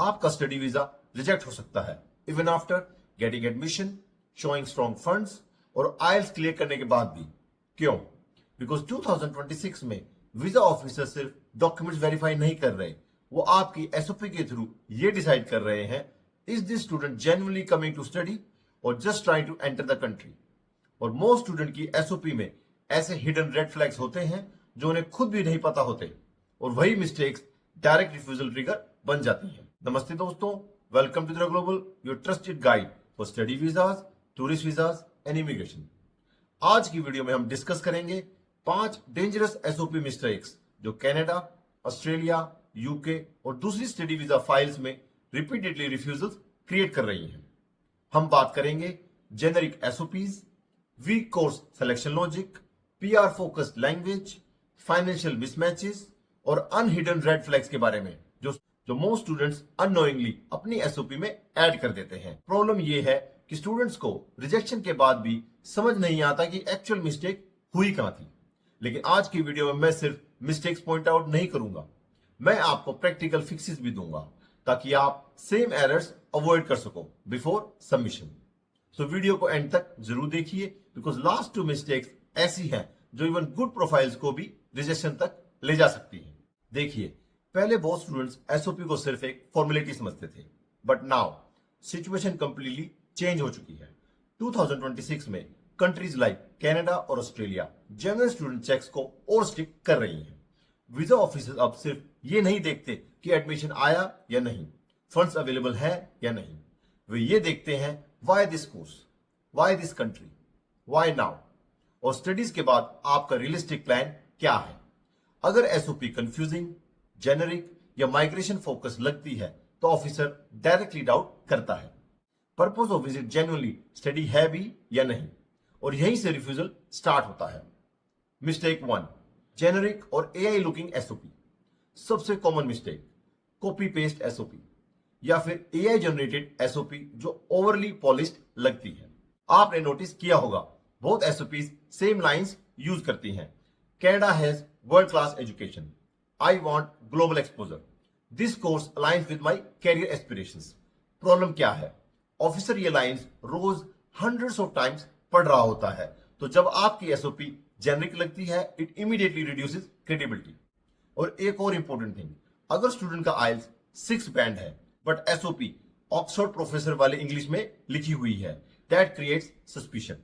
आपका study visa reject हो सकता है even after getting admission, showing strong funds और आईएलटीएस क्लियर करने के बाद भी। क्यों? बिकॉज 2026 में वीजा ऑफिसर सिर्फ डॉक्यूमेंट्स वेरीफाई नहीं कर रहे, वो आपकी एसओपी के थ्रू ये डिसाइड कर रहे हैं is this student genuinely coming to study और just trying to enter the country. और मोस्ट स्टूडेंट की एसओपी में ऐसे हिडन रेड फ्लैग्स होते हैं जो उन्हें खुद भी नहीं पता होते, और वही मिस्टेक्स डायरेक्ट रिफ्यूजल ट्रिगर बन जाती हैं। नमस्ते दोस्तों, welcome to the global, your trusted guide for study visas, tourist visas and immigration. आज की वीडियो में हम डिस्कस करेंगे 5 डेंजरस एसओपी मिस्टेक्स जो कनाडा, ऑस्ट्रेलिया, यूके और दूसरी स्टडी वीजा फाइल्स में रिपीटेडली रिफ्यूजल्स क्रिएट कर रही हैं। हम बात करेंगे generic SOPs, weak course selection logic, PR focused language, financial mismatches और अनहिडन रेड फ्लैग्स के बारे में जो मोस्ट स्टूडेंट्स अननोइंगली अपनी एसओपी में ऐड कर देते हैं। प्रॉब्लम यह है कि स्टूडेंट्स को रिजेक्शन के बाद भी समझ नहीं आता कि एक्चुअल मिस्टेक हुई कहां थी। लेकिन आज की वीडियो में मैं सिर्फ मिस्टेक्स पॉइंट आउट नहीं करूंगा, मैं आपको प्रैक्टिकल फिक्सेस भी दूंगा ताकि आप सेम एरर्स अवॉइड कर सको बिफोर सबमिशन। तो वीडियो को एंड तक जरूर देखिए बिकॉज लास्ट 2 मिस्टेक्स ऐसी हैं जो इवन गुड प्रोफाइल्स को भी रिजेक्शन तक ले जा सकती हैं। देखिए, पहले बहुत स्टूडेंट्स एसओपी को सिर्फ एक फॉर्मेलिटी समझते थे, but now situation completely change हो चुकी है। 2026 में कंट्रीज लाइक कनाडा और ऑस्ट्रेलिया जनरल स्टूडेंट चेक्स को और स्ट्रिक्ट कर रही हैं। वीजा ऑफिसर्स अब सिर्फ ये नहीं देखते कि एडमिशन आया या नहीं, फंड्स अवेलेबल है या नहीं, वे ये देखते हैं why this course, why this country, why now, और स्टडीज के बाद आपका रियलिस्टिक प्लान क्या है। अगर एसओपी कंफ्यूजिंग, जेनेरिक या माइग्रेशन फोकस लगती है तो ऑफिसर डायरेक्टली डाउट करता है purpose of visit genuinely study है भी या नहीं, और यहीं से रिफ्यूजल स्टार्ट होता है। मिस्टेक 1, जेनेरिक और एआई लुकिंग एसओपी। सबसे common mistake, copy paste SOP या फिर एआई जनरेटेड एसओपी जो ओवरली पॉलिश्ड लगती है। आपने नोटिस किया होगा बहुत एसओपीज सेम लाइंस यूज करती हैं। Canada has world class education, I want global exposure, this course aligns with my career aspirations. Problem क्या है? ऑफिसर ये लाइंस रोज हंड्रेड्स ऑफ टाइम्स पढ़ रहा होता है, तो जब आपकी एसओपी जेनरिक लगती है इट इमीडिएटली रिड्यूसेस क्रेडिबिलिटी। और एक और इंपॉर्टेंट थिंग, अगर स्टूडेंट का आइल्स 6 बैंड है बट एसओपी ऑक्सफोर्ड प्रोफेसर वाले इंग्लिश में लिखी हुई है, that creates suspicion.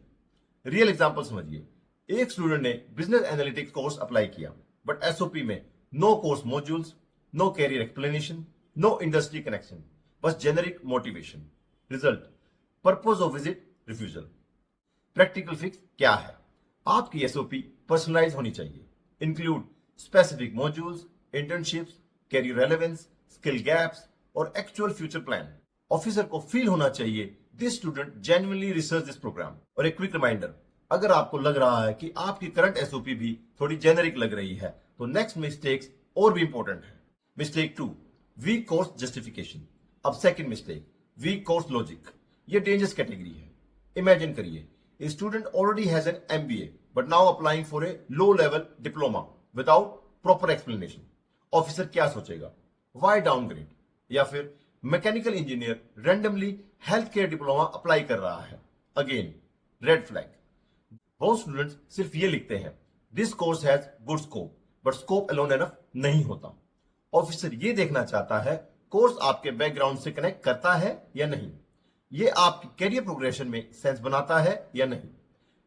Real example समझिए, एक स्टूडेंट ने बिजनेस एनालिटिक्स कोर्स अप्लाई किया बट एसओपी में no course modules, no career explanation, no industry connection, बस generic motivation. Result, purpose of visit refusal. Practical fix क्या है? आपकी एसओपी पर्सनलाइज होनी चाहिए, include specific modules, internships, career relevance, skill gaps और actual future plan. Officer को feel होना चाहिए this student genuinely research this programme. और एक क्विक रिमाइंडर, अगर आपको लग रहा है कि आपकी करंट एसओपी भी थोड़ी जेनेरिक लग रही है तो नेक्स्ट मिस्टेक्स और भी इंपॉर्टेंट है। Mistake 2, weak course justification. अब second mistake, weak course logic. ये डेंजरस कैटेगरी है। इमेजिन करिए, a student already has an MBA but now applying for a low level diploma without proper explanation. Officer क्या सोचेगा? Why downgrade? या फिर mechanical engineer randomly health care diploma apply कर रहा है, अगेन रेड फ्लैग। बहुत students सिर्फ ये लिखते हैं this course has good scope, but scope alone enough नहीं होता। ऑफिसर ये देखना चाहता है कोर्स आपके बैकग्राउंड से कनेक्ट करता है या नहीं, ये आपकी कैरियर प्रोग्रेशन में सेंस बनाता है या नहीं,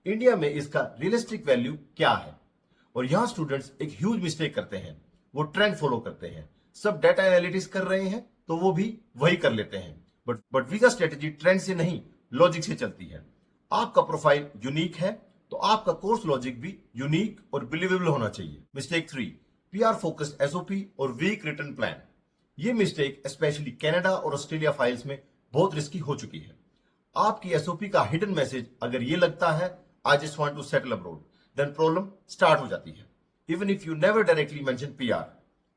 इंडिया में इसका रियलिस्टिक वैल्यू क्या है। और यहां स्टूडेंट्स एक ह्यूज मिस्टेक करते हैं, वो ट्रेंड फॉलो करते हैं। सब डाटा एनालिटिक्स कर रहे हैं तो वो भी वही कर लेते हैं, बट वीजा स्ट्रेटेजी ट्रेंड से नहीं लॉजिक से चलती है। आपका प्रोफाइल यूनिक है तो आपका कोर्स लॉजिक भी यूनिक और बिलीवेबल होना चाहिए। मिस्टेक 3, पीआर फोकस्ड एसओपी और वीक रिटर्न प्लान। ये मिस्टेक स्पेशली कनाडा और ऑस्ट्रेलिया फाइल्स में बहुत रिस्की हो चुकी है। आपकी एसओपी का हिडन मैसेज अगर ये लगता है I just want to settle abroad, then problem start हो जाती है, even if you never directly mention PR.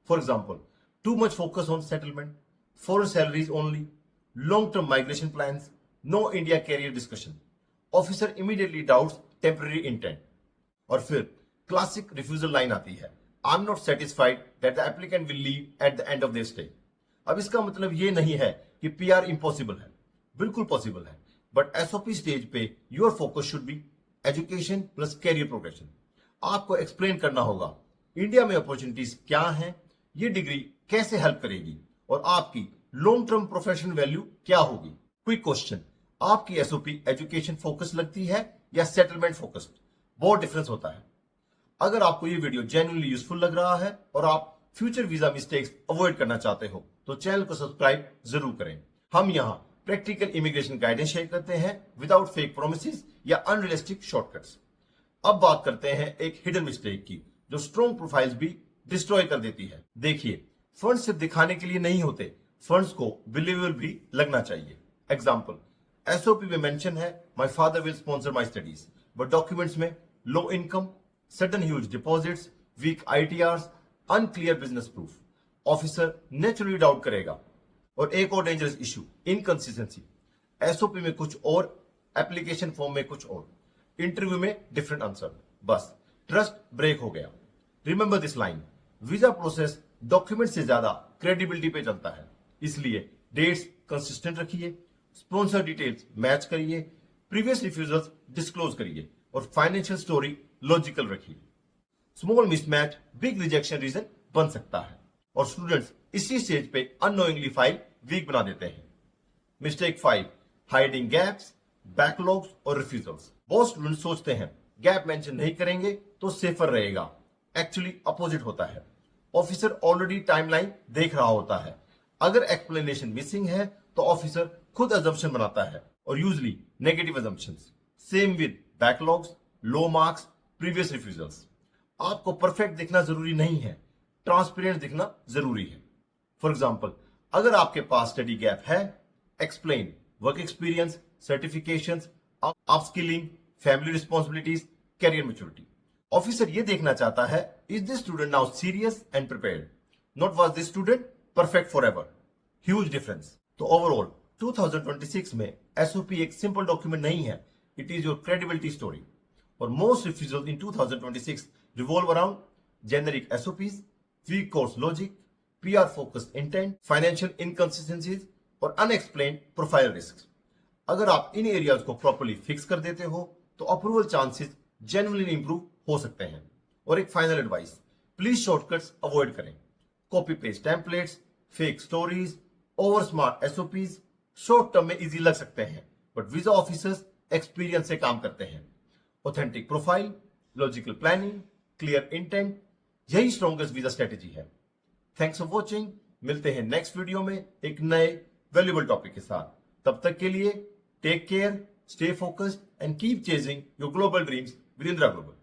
For example, too much focus on settlement, foreign salaries only, long term migration plans, no India career discussion. Officer immediately doubts temporary intent. और फिर classic refusal line आती है, I am not satisfied that the applicant will leave at the end of their stay. अब इसका मतलब ये नहीं है कि पीआर इम्पॉसिबल है, बिल्कुल पॉसिबल है, बट एसओपी स्टेज पे your focus should be education plus career progression. आपको एक्सप्लेन करना होगा इंडिया में अपॉर्चुनिटीज क्या हैं, ये डिग्री कैसे हेल्प करेगी और आपकी लॉन्ग टर्म प्रोफेशनल वैल्यू क्या होगी। क्विक क्वेश्चन, आपकी एसओपी एजुकेशन फोकस लगती है या सेटलमेंट फोकस्ड? बहुत डिफरेंस होता है। अगर आपको ये वीडियो जेन्युइनली यूजफुल लग रहा है और आप फ्यूचर वीजा मिस्टेक्स अवॉइड करना चाहते हो तो चैनल को सब्सक्राइब जरूर करें। हम यहाँ प्रैक्टिकल इमिग्रेशन गाइडेंस शेयर करते हैं विदाउट फेक प्रोमिसेस या अनरियलिस्टिक शॉर्टकट्स। अब बात करते हैं एक हिडन मिस्टेक की जो स्ट्रॉन्ग प्रोफाइल्स भी डिस्ट्रॉय कर देती है। देखिए, फंड्स सिर्फ दिखाने के लिए नहीं होते, फंड्स को बिलीवेबल भी लगना चाहिए। एग्जाम्पल, एसओपी में मेंशन है my father will sponsor my studies, but documents में low income, sudden huge deposits, weak ITRs, unclear business proof. Officer naturally doubt करेगा। और एक और डेंजरस इशू, इनकंसिस्टेंसी। एसओपी में कुछ और, एप्लीकेशन फॉर्म में कुछ और, इंटरव्यू में डिफरेंट आंसर। बस ट्रस्ट ब्रेक हो गया। Remember this line, visa process document से ज्यादा क्रेडिबिलिटी पे चलता है, इसलिए डेट्स कंसिस्टेंट रखिए, स्पॉन्सर डिटेल्स मैच करिए, प्रीवियस रिफ्यूजल्स डिस्क्लोज करिए और फाइनेंशियल स्टोरी लॉजिकल रखिए। Small mismatch big rejection reason बन सकता है और स्टूडेंट्स इसी स्टेज पे अननोइंगली फाइल वीक बना देते हैं। मिस्टेक 5, हाइडिंग गैप्स, बैकलॉग्स और रिफ्यूजल्स। बहुत स्टूडेंट्स सोचते हैं गैप मेंशन नहीं करेंगे तो सेफर रहेगा। एक्चुअली अपोजिट होता है। ऑफिसर ऑलरेडी टाइमलाइन देख रहा होता है। अगर एक्सप्लेनेशन मिसिंग है तो ऑफिसर खुद अजम्पशन बनाता है और usually negative assumptions. Same with backlogs, low marks, previous refusals. आपको परफेक्ट दिखना जरूरी नहीं है, ट्रांसपेरेंट दिखना जरूरी है। फॉर एग्जाम्पल, अगर आपके पास स्टडी गैप है, explain work experience, certifications, upskilling, family responsibilities, career maturity. Officer ये देखना चाहता है, is this student now serious and prepared, not was this student perfect forever. Huge difference. तो ओवरऑल 2026 में एसओपी एक सिंपल डॉक्यूमेंट नहीं है, it is your credibility story. और most refusal in 2026 revolve around generic SOPs, weak course logic, PR focused intent, financial inconsistencies और unexplained profile risks। अगर आप इन areas को प्रॉपर्ली फिक्स कर देते हो तो अप्रूवल चांसेस जेन्युइनली इंप्रूव हो सकते हैं। और एक final advice, please shortcuts avoid करें। Copy paste templates, fake stories, over smart SOPs short term में इजी लग सकते हैं, बट वीजा ऑफिसर्स एक्सपीरियंस से काम करते हैं। Authentic profile, logical planning, clear intent, यही स्ट्रॉन्गेस्ट वीजा स्ट्रेटेजी है। Thanks for watching. मिलते हैं नेक्स्ट वीडियो में एक नए वैल्यूएबल टॉपिक के साथ। तब तक के लिए take care, stay focused and keep chasing your global dreams with Indira global.